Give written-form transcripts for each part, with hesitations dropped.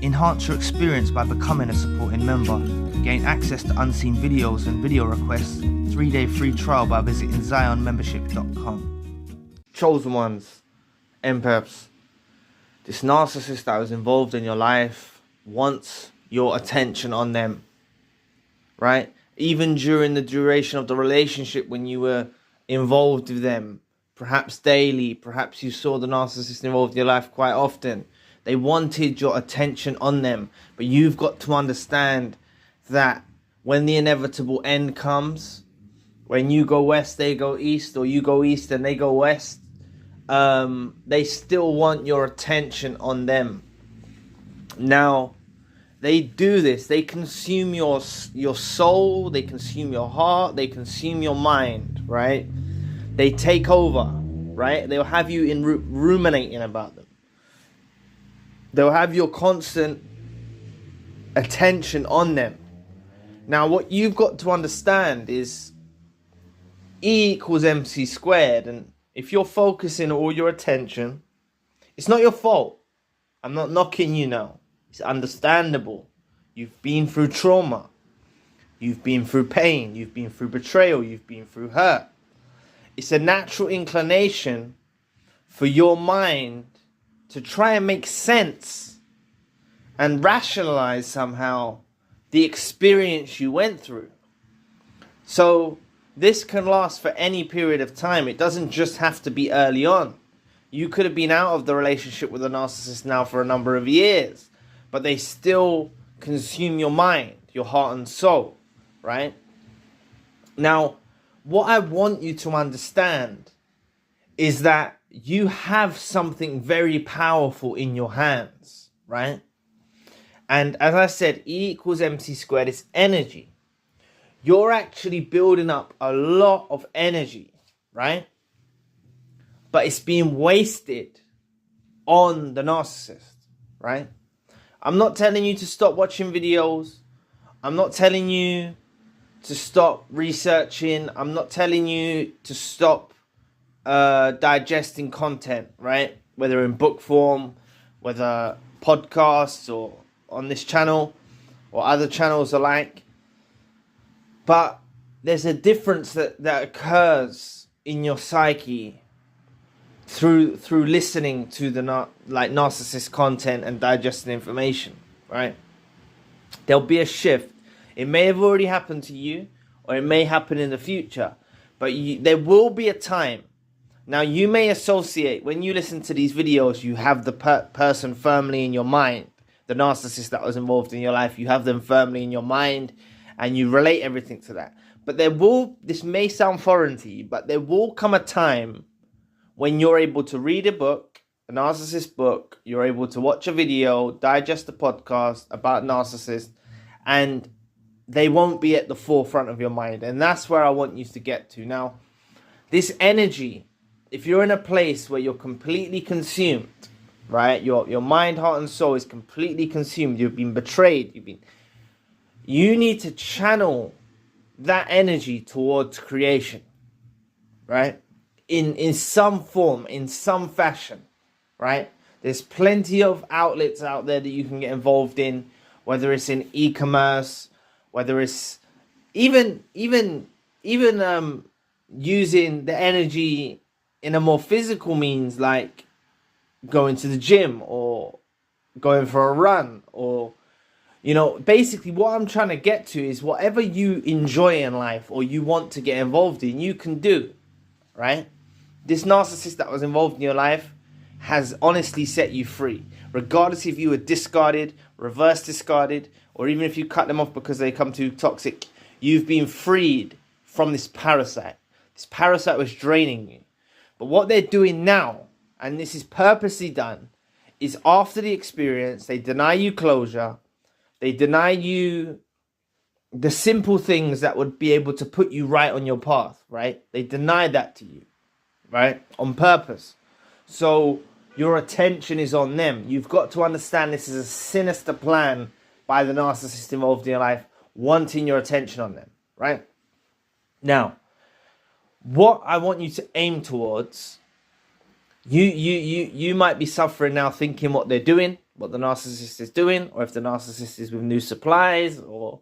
Enhance your experience by becoming a supporting member. Gain access to unseen videos and video requests. 3-day free trial by visiting zionmembership.com. Chosen ones, empaths. This narcissist that was involved in your life wants your attention on them, right? Even during the duration of the relationship when you were involved with them, perhaps daily, perhaps you saw the narcissist involved in your life quite often. They wanted your attention on them, but you've got to understand that when the inevitable end comes, when you go west, they go east, or you go east and they go west, they still want your attention on them. Now, they do this. They consume your soul. They consume your heart. They consume your mind, right? They take over, right? They'll have you in ruminating about them. They'll have your constant attention on them. Now, what you've got to understand is E equals MC squared. And if you're focusing all your attention, it's not your fault. I'm not knocking you now. It's understandable. You've been through trauma. You've been through pain. You've been through betrayal. You've been through hurt. It's a natural inclination for your mind to try and make sense and rationalize somehow the experience you went through. So this can last for any period of time. It doesn't just have to be early on. You could have been out of the relationship with a narcissist now for a number of years, but they still consume your mind, your heart and soul, right? Now, what I want you to understand is that you have something very powerful in your hands, right? And as I said, E equals MC squared is energy. You're actually building up a lot of energy, right? But it's being wasted on the narcissist, right? I'm not telling you to stop watching videos. I'm not telling you to stop researching. I'm not telling you to stop digesting content, right? Whether in book form, whether podcasts or on this channel or other channels alike. But there's a difference that occurs in your psyche through listening to the narcissist content and digesting information, right? There'll be a shift. It may have already happened to you, or it may happen in the future, but there will be a time. Now, you may associate, when you listen to these videos, you have the person firmly in your mind, the narcissist that was involved in your life, you have them firmly in your mind, and you relate everything to that. But this may sound foreign to you, but there will come a time when you're able to read a book, a narcissist book, you're able to watch a video, digest a podcast about narcissists, and they won't be at the forefront of your mind. And that's where I want you to get to. Now, this energy, if you're in a place where you're completely consumed, right? Your mind, heart, and soul is completely consumed. You've been betrayed. You need to channel that energy towards creation, right? In some form, in some fashion, right? There's plenty of outlets out there that you can get involved in, whether it's in e-commerce, whether it's even using the energy in a more physical means, like going to the gym or going for a run, or basically what I'm trying to get to is whatever you enjoy in life or you want to get involved in, you can do, right? This narcissist that was involved in your life has honestly set you free. Regardless if you were discarded, reverse discarded, or even if you cut them off because they come too toxic, you've been freed from this parasite. This parasite was draining you. But what they're doing now, and this is purposely done, is after the experience, they deny you closure. They deny you the simple things that would be able to put you right on your path, right? They deny that to you, right? On purpose. So your attention is on them. You've got to understand this is a sinister plan by the narcissist involved in your life, wanting your attention on them, right? Now, what I want you to aim towards, you might be suffering now thinking what they're doing, what the narcissist is doing, or if the narcissist is with new supplies, or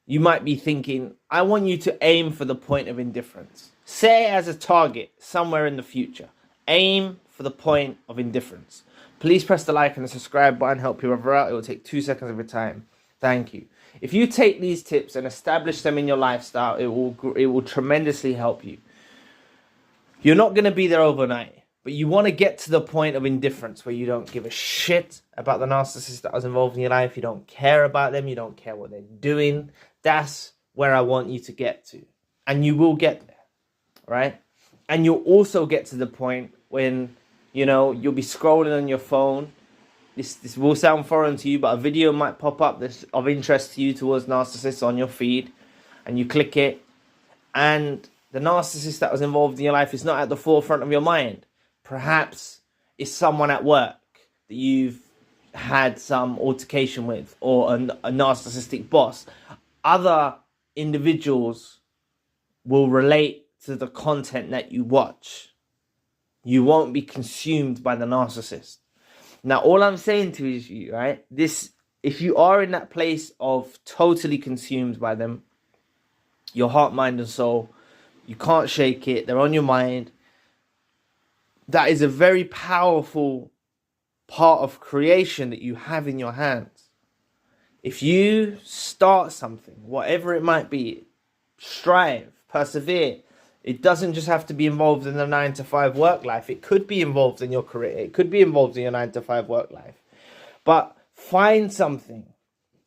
you might be thinking, I want you to aim for the point of indifference. Set it as a target somewhere in the future. Aim for the point of indifference. Please press the like and the subscribe button. Help your brother out. It will take 2 seconds of your time. Thank you. If you take these tips and establish them in your lifestyle, it will tremendously help you. You're not going to be there overnight, but you want to get to the point of indifference where you don't give a shit about the narcissist that was involved in your life. You don't care about them. You don't care what they're doing. That's where I want you to get to. And you will get there, right? And you'll also get to the point when, you'll be scrolling on your phone. This will sound foreign to you, but a video might pop up that's of interest to you towards narcissists on your feed, and you click it, and the narcissist that was involved in your life is not at the forefront of your mind. Perhaps it's someone at work that you've had some altercation with, or a narcissistic boss. Other individuals will relate to the content that you watch. You won't be consumed by the narcissist. Now, all I'm saying to you, right, if you are in that place of totally consumed by them, your heart, mind, and soul, you can't shake it, they're on your mind, that is a very powerful part of creation that you have in your hands. If you start something, whatever it might be, strive, persevere. It doesn't just have to be involved in the 9-to-5 work life. It could be involved in your career. It could be involved in your 9-to-5 work life. But find something.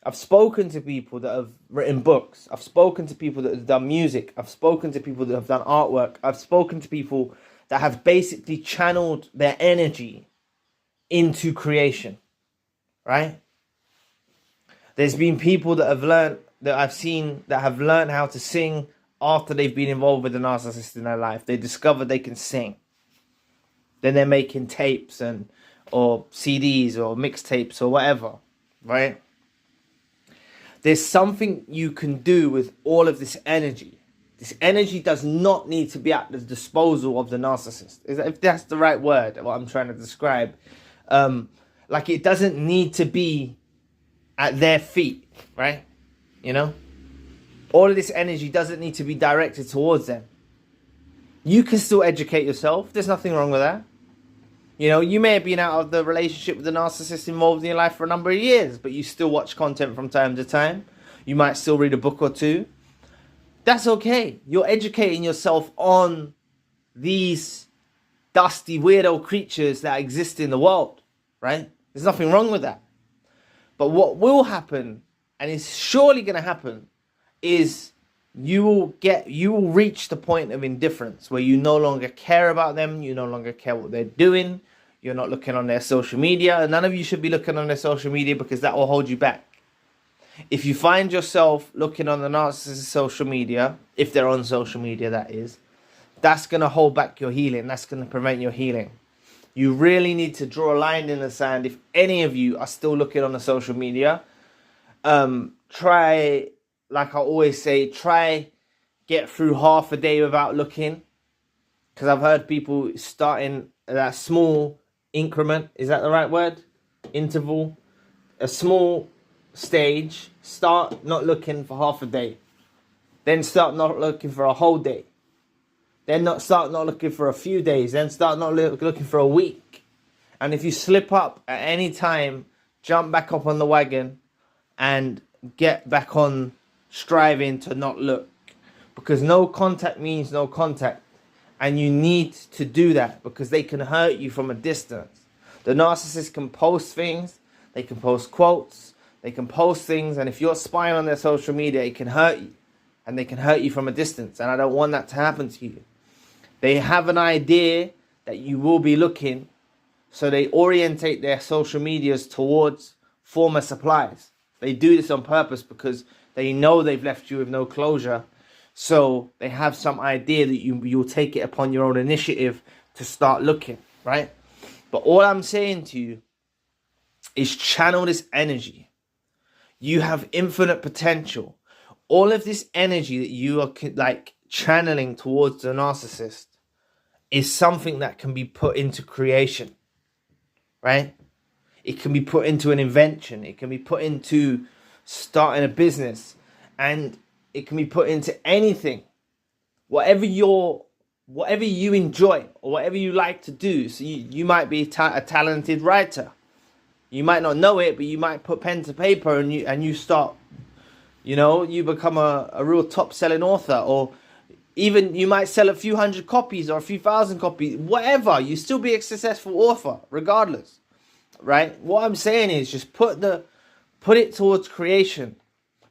I've spoken to people that have written books. I've spoken to people that have done music. I've spoken to people that have done artwork. I've spoken to people that have basically channeled their energy into creation, right? There's been people that I've seen that have learned how to sing after they've been involved with a narcissist in their life. They discovered they can sing. Then they're making tapes or CDs or mixtapes or whatever, right? There's something you can do with all of this energy. This energy does not need to be at the disposal of the narcissist. If that's the right word, what I'm trying to describe. It doesn't need to be at their feet, right? All of this energy doesn't need to be directed towards them. You can still educate yourself. There's nothing wrong with that. You may have been out of the relationship with the narcissist involved in your life for a number of years, but you still watch content from time to time. You might still read a book or two. That's okay. You're educating yourself on these dusty, weirdo creatures that exist in the world, right? There's nothing wrong with that. But what will happen, and is surely going to happen, is you will reach the point of indifference where you no longer care about them. You no longer care what they're doing. You're not looking on their social media. And none of you should be looking on their social media, because that will hold you back. If you find yourself looking on the narcissist's social media, if they're on social media, that is, that's going to hold back your healing. That's going to prevent your healing. You really need to draw a line in the sand. If any of you are still looking on the social media, try, like I always say, try get through half a day without looking. Because I've heard people starting that small increment. Is that the right word? Interval. A small stage. Start not looking for half a day. Then start not looking for a whole day. Then start not looking for a few days. Then start not looking for a week. And if you slip up at any time, jump back up on the wagon and get back on striving to not look. Because no contact means no contact. And you need to do that, because they can hurt you from a distance. The narcissist can post things. They can post quotes. They can post things. And if you're spying on their social media, it can hurt you. And they can hurt you from a distance. And I don't want that to happen to you. They have an idea that you will be looking. So they orientate their social medias towards former supplies. They do this on purpose because they know they've left you with no closure. So they have some idea that you'll take it upon your own initiative to start looking, right? But all I'm saying to you is channel this energy. You have infinite potential. All of this energy that you are channeling towards the narcissist is something that can be put into creation, right? It can be put into an invention. It can be put into starting a business, and it can be put into anything. Whatever you enjoy or whatever you like to do. So you might be a talented writer. You might not know it, but you might put pen to paper and you start, you become a real top selling author, or even you might sell a few hundred copies or a few thousand copies, whatever. You still be a successful author regardless, right? What I'm saying is just put it towards creation,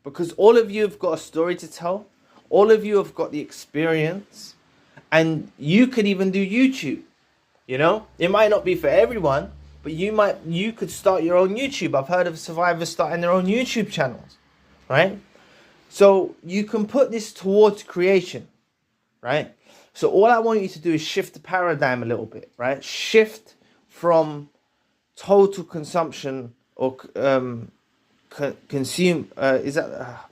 because all of you have got a story to tell. All of you have got the experience, and you could even do YouTube. It might not be for everyone, but you could start your own YouTube. I've heard of survivors starting their own YouTube channels, right? So you can put this towards creation, right? So all I want you to do is shift the paradigm a little bit, right? Shift from total consumption or consume. Is that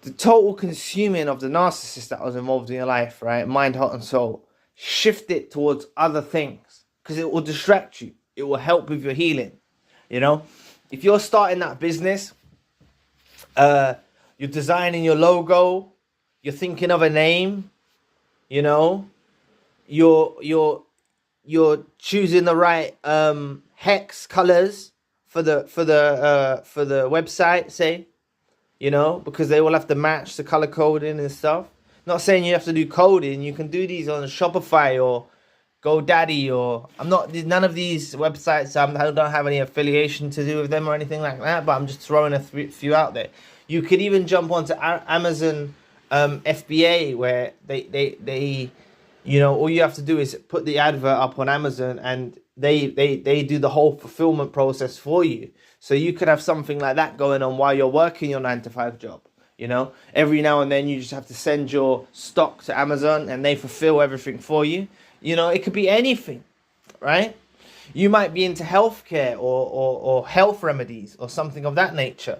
the total consuming of the narcissist that was involved in your life, right? Mind, heart, and soul. Shift it towards other things, because it will distract you. It will help with your healing. If you're starting that business, you're designing your logo, you're thinking of a name, you're choosing the right hex colors for the website, say, because they will have to match the color coding and stuff. Not saying you have to do coding. You can do these on Shopify or GoDaddy, or none of these websites. I don't have any affiliation to do with them or anything like that, but I'm just throwing a few out there. You could even jump onto Amazon FBA, where they all you have to do is put the advert up on Amazon, and they do the whole fulfillment process for you. So you could have something like that going on while you're working your 9-to-5 job. Every now and then you just have to send your stock to Amazon and they fulfill everything for you. It could be anything, right? You might be into healthcare or health remedies or something of that nature,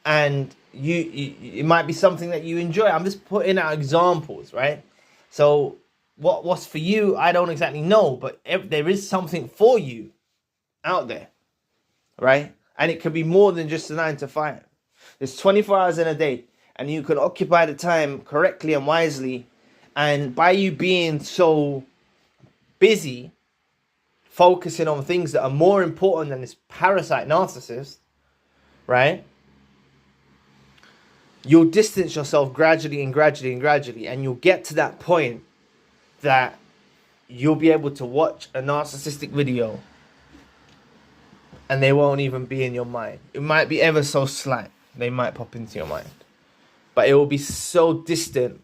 and it might be something that you enjoy. I'm just putting out examples, right? So what's for you, I don't exactly know, but there is something for you out there, right? And it can be more than just a 9-to-5. There's 24 hours in a day, and you can occupy the time correctly and wisely. And by you being so busy, focusing on things that are more important than this parasite narcissist, right? You'll distance yourself gradually, and you'll get to that point that you'll be able to watch a narcissistic video and they won't even be in your mind. It might be ever so slight. They might pop into your mind. But it will be so distant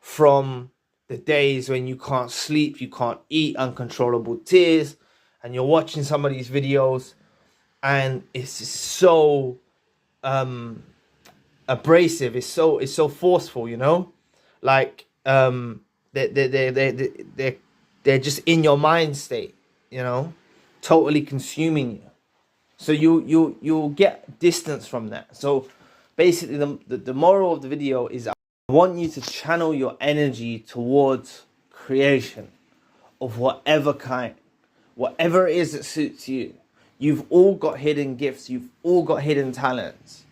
from the days when you can't sleep, you can't eat, uncontrollable tears, and you're watching some of these videos and it's just so abrasive, it's so forceful, like they're just in your mind state, totally consuming you. So you'll get distance from that. So basically the moral of the video is I want you to channel your energy towards creation of whatever kind, whatever it is that suits you. You've all got hidden gifts. You've all got hidden talents,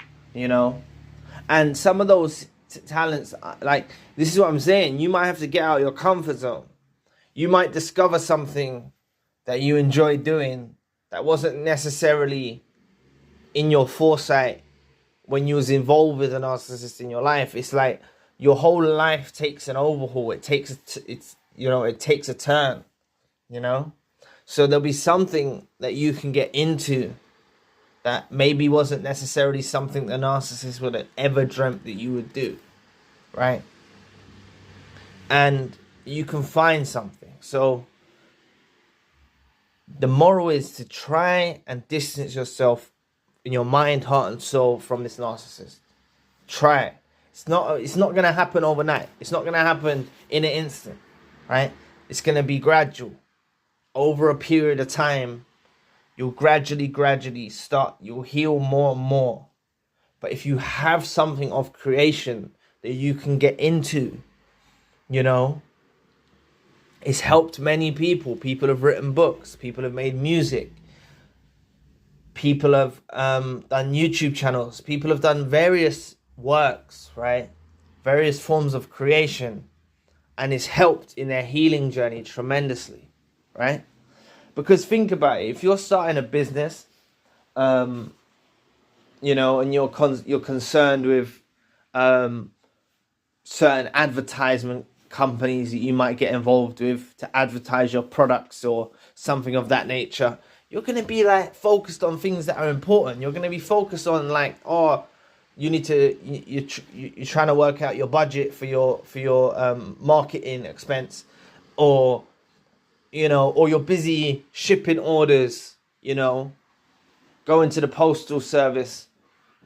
and some of those talents, like, this is what I'm saying. You might have to get out of your comfort zone. You might discover something that you enjoy doing that wasn't necessarily in your foresight when you was involved with a narcissist in your life. It's like your whole life takes an overhaul. It takes a turn, So there'll be something that you can get into that maybe wasn't necessarily something the narcissist would have ever dreamt that you would do, right? And you can find something. So the moral is to try and distance yourself in your mind, heart, and soul from this narcissist. Try. It's not going to happen overnight. It's not going to happen in an instant, right? It's going to be gradual. Over a period of time, you'll gradually start, you'll heal more and more. But if you have something of creation that you can get into, it's helped many people. People have written books. People have made music. People have done YouTube channels. People have done various works, right? Various forms of creation. And it's helped in their healing journey tremendously, right? Because think about it. If you're starting a business, you know, and you're concerned with certain advertisement companies that you might get involved with to advertise your products or something of that nature, you're going to be like focused on things that are important. You're going to be focused on like, oh, you need to, you're trying to work out your budget for your marketing expense, or, you know, or you're busy shipping orders, you know, going to the postal service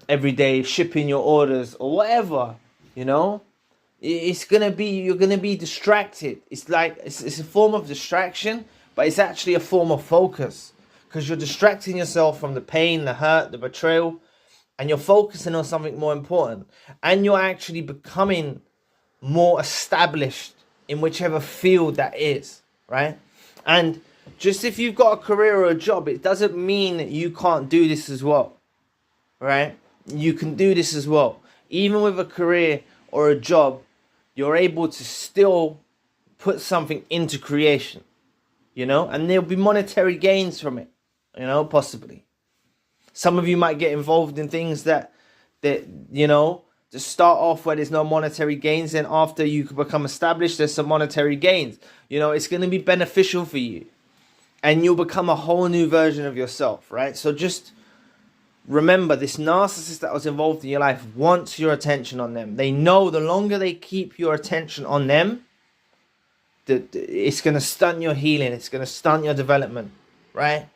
every day, shipping your orders or whatever, you know. It's going to be, you're going to be distracted. It's like, it's a form of distraction, but it's actually a form of focus, because you're distracting yourself from the pain, the hurt, the betrayal, and you're focusing on something more important. And you're actually becoming more established in whichever field that is, right? And just if you've got a career or a job, it doesn't mean that you can't do this as well, right? You can do this as well. Even with a career or a job, you're able to still put something into creation, you know, and there'll be monetary gains from it, you know, possibly. Some of you might get involved in things that you know, to start off where there's no monetary gains, and after you become established, there's some monetary gains. You know, it's going to be beneficial for you, and you'll become a whole new version of yourself, right? So just remember, this narcissist that was involved in your life wants your attention on them. They know the longer they keep your attention on them, it's going to stunt your healing. It's going to stunt your development, right?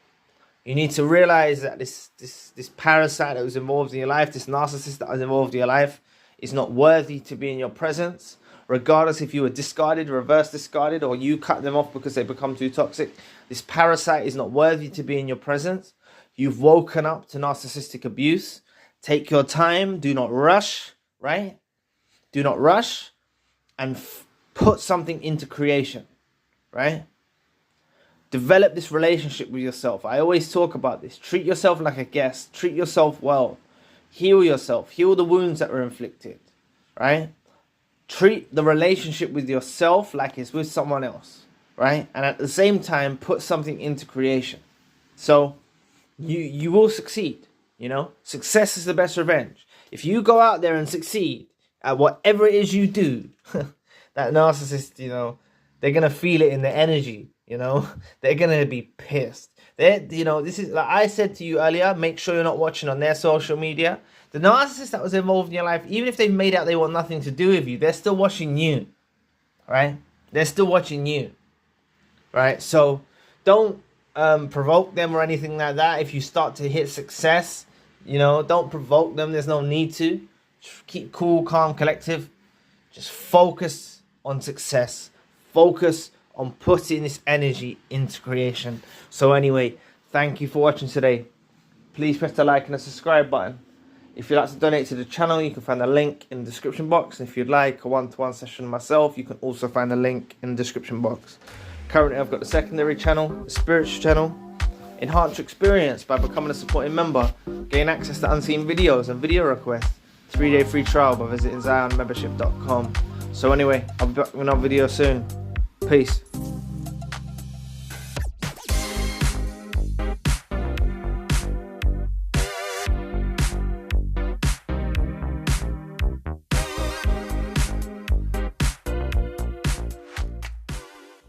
You need to realize that this parasite that was involved in your life, this narcissist that was involved in your life, is not worthy to be in your presence. Regardless if you were discarded, reverse discarded, or you cut them off because they become too toxic, this parasite is not worthy to be in your presence. You've woken up to narcissistic abuse. Take your time. Do not rush, right? Do not rush, and put something into creation, right? Develop this relationship with yourself. I always talk about this. Treat yourself like a guest. Treat yourself well. Heal yourself. Heal the wounds that were inflicted, right? Treat the relationship with yourself like it's with someone else, right? And at the same time, put something into creation. So you will succeed, you know? Success is the best revenge. If you go out there and succeed at whatever it is you do, that narcissist, you know, they're going to feel it in the energy, you know? They're going to be pissed. You know, this is, like I said to you earlier, make sure you're not watching on their social media. The narcissist that was involved in your life, even if they've made out they want nothing to do with you, they're still watching you, right? They're still watching you, right? So don't provoke them or anything like that. If you start to hit success, you know, don't provoke them. There's no need to. Just keep cool, calm, collective. Just focus on success. Focus on putting this energy into creation. So anyway, thank you for watching today. Please press the like and the subscribe button. If you'd like to donate to the channel, you can find the link in the description box. And if you'd like a one-to-one session myself, you can also find the link in the description box. Currently, I've got the secondary channel, the spiritual channel. Enhance your experience by becoming a supporting member. Gain access to unseen videos and video requests. 3-day free trial by visiting ZionMembership.com. So anyway, I'll be back with another video soon. Peace.